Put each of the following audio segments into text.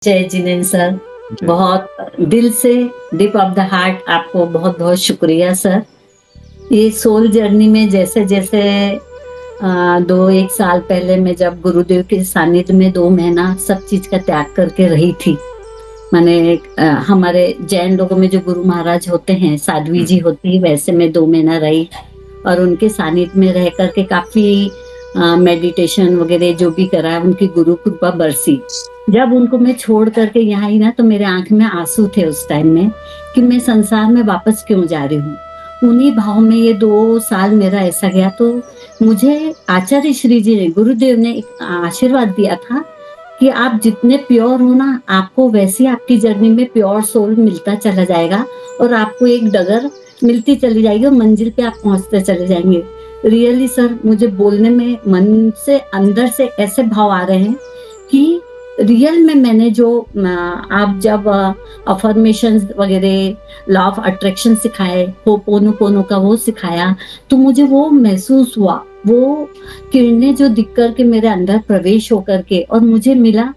जय जिनेन्द्र सर, जय। बहुत दिल से डीप ऑफ द हार्ट आपको बहुत-बहुत शुक्रिया सर। ये सोल जर्नी में जैसे-जैसे 2-1 साल पहले मैं जब गुरुदेव के सानिध्य में 2 महीना सब चीज़ का त्याग करके रही थी। माने हमारे जैन लोगों में जो गुरु महाराज होते हैं, साध्वी जी होती है, वैसे मैं 2 महीना रही और उनके सानिध्य में रह कर के काफ़ी मेडिटेशन वगैरह जो भी करा, उनकी गुरु कृपा बरसी। जब उनको मैं छोड़ करके यहाँ आई ना तो मेरे आँख में आँसू थे उस टाइम में कि मैं संसार में वापस क्यों जा रही हूँ। उन्हीं भाव में ये 2 साल मेरा ऐसा गया तो मुझे आचार्य श्री जी ने, गुरुदेव ने एक आशीर्वाद दिया था कि आप जितने प्योर हो ना, आपको वैसे ही आपकी जर्नी में प्योर सोल मिलता चला जाएगा और आपको एक डगर मिलती चली जाएगी और मंजिल पे आप पहुँचते चले जाएँगे। रियली सर मुझे बोलने में मन से अंदर से ऐसे भाव आ रहे हैं कि रियल में मैंने जो आप जब अफर्मेशंस वगैरह लॉ ऑफ अट्रैक्शन सिखाए, होपोनोपोनो का वो सिखाया, तो मुझे वो महसूस हुआ, वो किरणें जो दिख कर के मेरे अंदर प्रवेश होकर के और मुझे मिला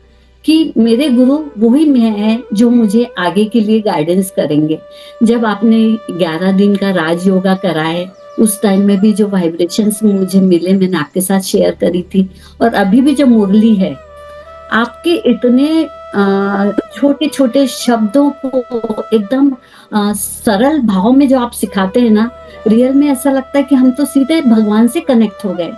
कि मेरे गुरु वही मैं हैं जो मुझे आगे के लिए गाइडेंस करेंगे। जब आपने 11 दिन का राज योगा कराए, उस टाइम में भी जो वाइब्रेशंस मुझे मिले मैंने आपके साथ शेयर करी थी और अभी भी जो मुरली है, आपके इतने छोटे-छोटे शब्दों को एकदम सरल भाव में जो आप सिखाते हैं ना, रियल में ऐसा लगता है कि हम तो सीधे भगवान से कनेक्ट हो गए।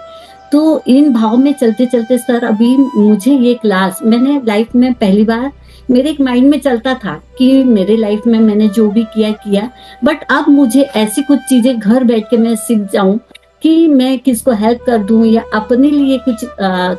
तो इन भाव में चलते-चलते सर अभी मुझे ये क्लास मैंने लाइफ में पहली बार मेरे एक माइंड में चलता था कि मेरे लाइफ में मैंने जो भी किया, बट अब मुझे ऐसी कुछ चीज़ें घर बैठ के मैं सीख जाऊँ कि मैं किसको हेल्प कर दूँ या अपने लिए कुछ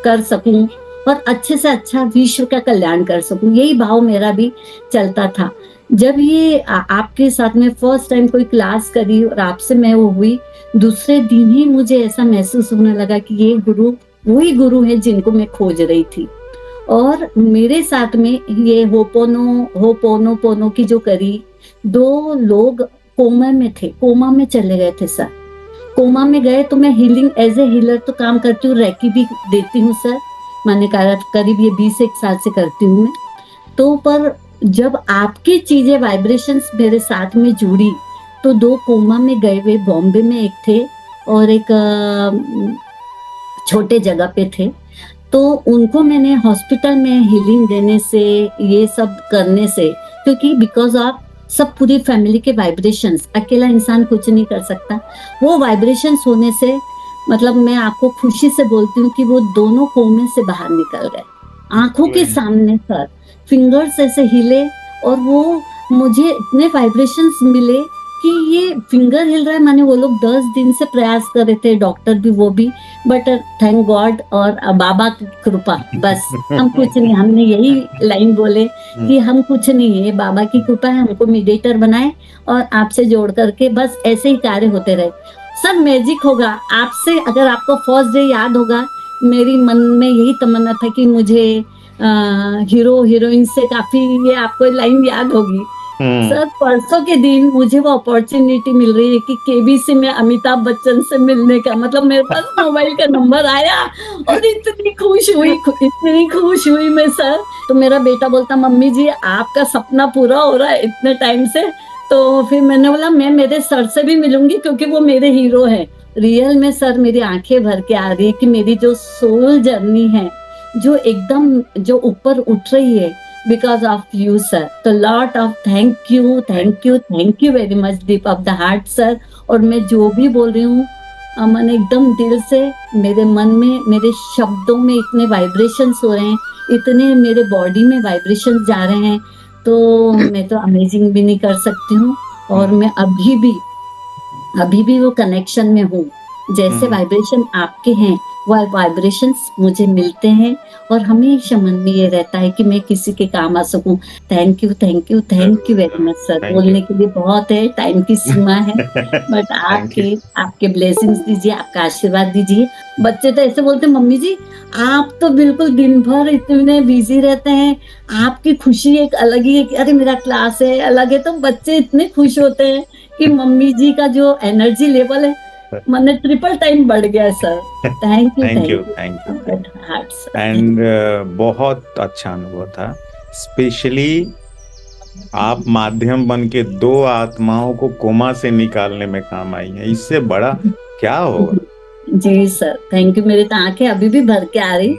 कर सकूँ और अच्छे से अच्छा विश्व का कल्याण कर सकूं, यही भाव मेरा भी चलता था। जब ये आपके साथ में फर्स्ट टाइम कोई क्लास करी और आपसे मैं वो हुई, दूसरे दिन ही मुझे ऐसा महसूस होने लगा कि ये गुरु वही गुरु है जिनको मैं खोज रही थी। और मेरे साथ में ये होपोनोपोनो की जो करी, 2 लोग कोमा में थे, कोमा में चले गए थे सर। कोमा में गए तो मैं हीलिंग एज़ ए हीलर तो काम करती हूँ, रेकी भी देती हूँ सर। मैंने करीब ये 20-1 साल से करती हूँ मैं। तो पर जब आपकी चीज़ें वाइब्रेशंस मेरे साथ में जुड़ी, तो 2 कोमा में गए हुए बॉम्बे में एक थे और एक छोटे जगह पे थे। तो उनको मैंने हॉस्पिटल में हीलिंग देने से, ये सब करने से क्योंकि बिकॉज़ ऑफ सब पूरी फैमिली के वाइब्रेशंस, अकेला इंसान कुछ नहीं कर सकता। वो वाइब्रेशंस होने से मतलब मैं आपको खुशी से बोलती हूँ कि वो दोनों कोमे से बाहर निकल गए। आँखों के सामने सर, फिंगर्स ऐसे हिले और वो मुझे इतने वाइब्रेशंस मिले कि ये फिंगर हिल रहा है माने वो लोग 10 दिन से प्रयास कर रहे थे, डॉक्टर भी वो भी, बट थैंक गॉड और बाबा की कृपा बस हम कुछ नहीं, हमने यही लाइन बोले कि हम कुछ नहीं है, बाबा की कृपा है, हमको मेडिएटर बनाए और आपसे जोड़ करके बस ऐसे ही कार्य होते रहे। सर मैजिक होगा आपसे, अगर आपको फर्स्ट डे याद होगा, मेरी मन में यही तमन्ना था कि मुझे हीरो हीरोइन से काफ़ी ये आपको लाइन याद होगी। सर परसों के दिन मुझे वो अपॉर्च्युनिटी मिल रही है कि केबीसी में अमिताभ बच्चन से मिलने का, मतलब मेरे पास मोबाइल का नंबर आया और इतनी खुश हुई मैं सर। तो मेरा बेटा बोलता मम्मी जी आपका सपना पूरा हो रहा है इतने टाइम से। तो फिर मैंने बोला मैं मेरे सर से भी मिलूंगी क्योंकि वो मेरे हीरो हैं। रियल में सर मेरी आंखें भर के आ रही है कि मेरी जो सोल जर्नी है, जो एकदम जो ऊपर उठ रही है because of you sir, तो lot of thank you very much deep of the heart sir। और मैं जो भी बोल रही हूँ मैंने एकदम दिल से, मेरे मन में, मेरे शब्दों में इतने वाइब्रेशंस हो रहे हैं, इतने मेरे बॉडी में वाइब्रेशंस जा रहे हैं, तो मैं तो अमेजिंग भी नहीं कर सकती हूँ। और मैं अभी भी वो कनेक्शन में हूँ, जैसे वाइब्रेशन आपके हैं वो वाइब्रेशंस मुझे मिलते हैं और हमेशा मन में ये रहता है कि मैं किसी के काम आ सकूं। Thank you very much sir. बोलने के लिए बहुत है, टाइम की सीमा है बट आपके ब्लेसिंग्स दीजिए, आपका आशीर्वाद दीजिए। बच्चे तो ऐसे बोलते मम्मी जी आप तो बिल्कुल दिन भर इतने बिजी रहते हैं, आपकी खुशी एक अलग ही है कि अरे मेरा क्लास है अलग है, तो बच्चे इतने खुश होते हैं कि मम्मी जी का जो एनर्जी लेवल है मैंने ट्रिपल टाइम बढ़ गया सर। थैंक यू एंड बहुत अच्छा अनुभव था। स्पेशली आप माध्यम बन के दो आत्माओं को कोमा से निकालने में काम आई हैं, इससे बड़ा क्या होगा। जी सर, थैंक यू। मेरी तो आंखें अभी भी भर के आ रही।